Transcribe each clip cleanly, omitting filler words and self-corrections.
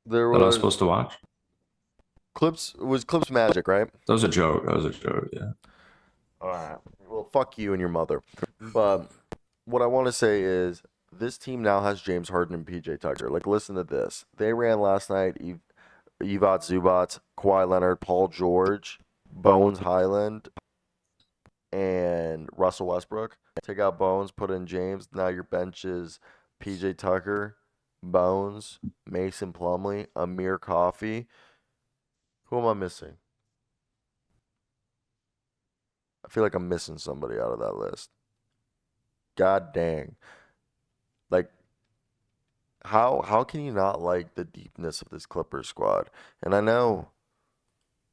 There that I was was supposed to watch. Clips Magic, right? That was a joke. That was a joke. Yeah. All right. Well, fuck you and your mother. But what I want to say is this team now has James Harden and PJ Tucker. Like, listen to this. They ran last night. Evat Zubats, Kawhi Leonard, Paul George, Bones Highland, and Russell Westbrook. Take out Bones, put in James. Now your bench is PJ Tucker, Bones, Mason Plumlee, Amir Coffey. Who am I missing? I feel like I'm missing somebody out of that list. God dang. Like, how can you not like the deepness of this Clippers squad? And I know,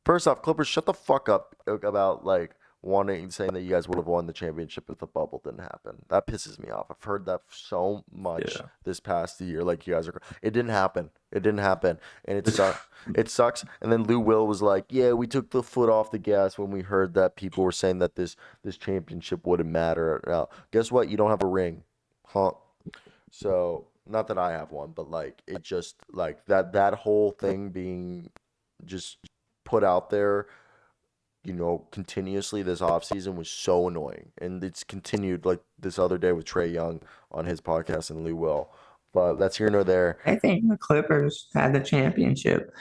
first off, Clippers, shut the fuck up about like wanting saying that you guys would have won the championship if the bubble didn't happen. That pisses me off. I've heard that so much Yeah. this past year. Like you guys are, it didn't happen. It didn't happen, and it sucks. It sucks. And then Lou Will was like, "Yeah, we took the foot off the gas when we heard that people were saying that this championship wouldn't matter." Now, guess what? You don't have a ring, huh? So, not that I have one, but like it just like that whole thing being just put out there, continuously this offseason was so annoying. And it's continued like this other day with Trey Young on his podcast and Lou Will. But that's here nor there. I think the Clippers had the championship.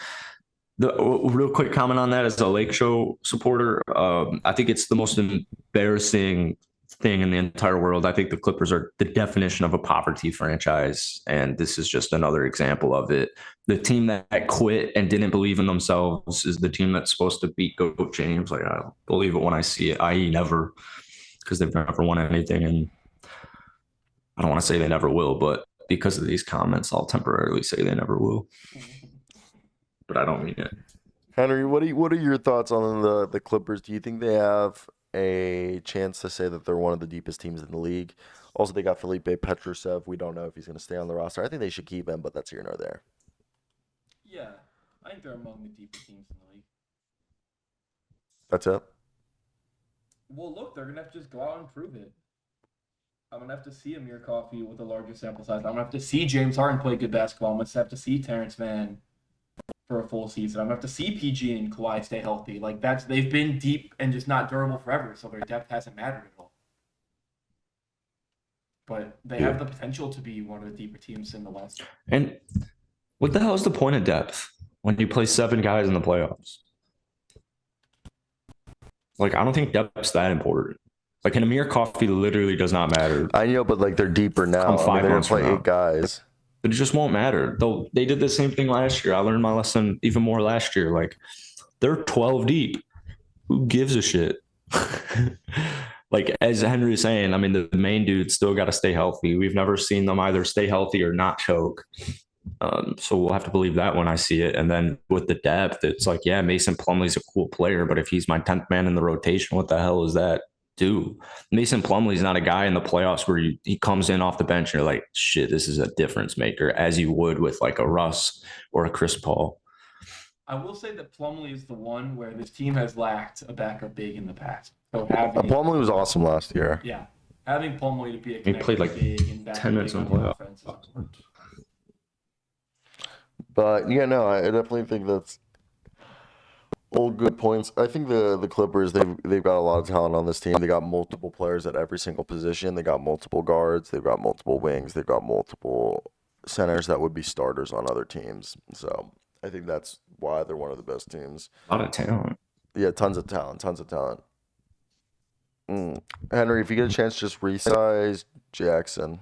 The real quick comment on that as a Lake Show supporter, I think it's the most embarrassing thing in the entire world. I think the Clippers are the definition of a poverty franchise, and this is just another example of it. The team that quit and didn't believe in themselves is the team that's supposed to beat Goat James. Like, I don't believe it when I see it, i.e. never, because they've never won anything, and I don't want to say they never will, but because of these comments, I'll temporarily say they never will. But I don't mean it. Henry, what are your thoughts on the Clippers? Do you think they have a chance to say that they're one of the deepest teams in the league? Also, they got Felipe Petrusev. We don't know if he's going to stay on the roster. I think they should keep him, but that's here nor there. Yeah, I think they're among the deepest teams in the league. That's it. Well, look, they're gonna have to just go out and prove it. I'm gonna have to see Amir Coffey with a larger sample size. I'm gonna have to see James Harden play good basketball. I'm gonna have to see Terrence Mann for a full season. I'm gonna have to see PG and Kawhi stay healthy. Like they've been deep and just not durable forever, so their depth hasn't mattered at all. But they have the potential to be one of the deeper teams in the West. And what the hell is the point of depth when you play 7 guys in the playoffs? Like, I don't think depth's that important. Like, an Amir Coffey literally does not matter. I know, but like they're deeper now. Come 5 they're months gonna play from 8 guys. But it just won't matter. They did the same thing last year. I learned my lesson even more last year. Like, they're 12 deep. Who gives a shit? Like, as Henry was saying, I mean, the main dudes still got to stay healthy. We've never seen them either stay healthy or not choke. So we'll have to believe that when I see it. And then with the depth, it's like, yeah, Mason Plumlee's a cool player, but if he's my 10th man in the rotation, what the hell is that do? Mason Plumlee's not a guy in the playoffs where he comes in off the bench and you're like, shit, this is a difference maker, as you would with like a Russ or a Chris Paul. I will say that Plumlee is the one where this team has lacked a backup big in the past. So Plumlee was awesome last year. Yeah, having Plumlee to be a he played like big and 10 minutes in the playoffs. But yeah, no, I definitely think that's all good points. I think the Clippers, they've got a lot of talent on this team. They got multiple players at every single position. They got multiple guards. They've got multiple wings. They've got multiple centers that would be starters on other teams. So I think that's why they're one of the best teams. A lot of talent. Yeah, tons of talent. Tons of talent. Henry, if you get a chance, just resize Jackson.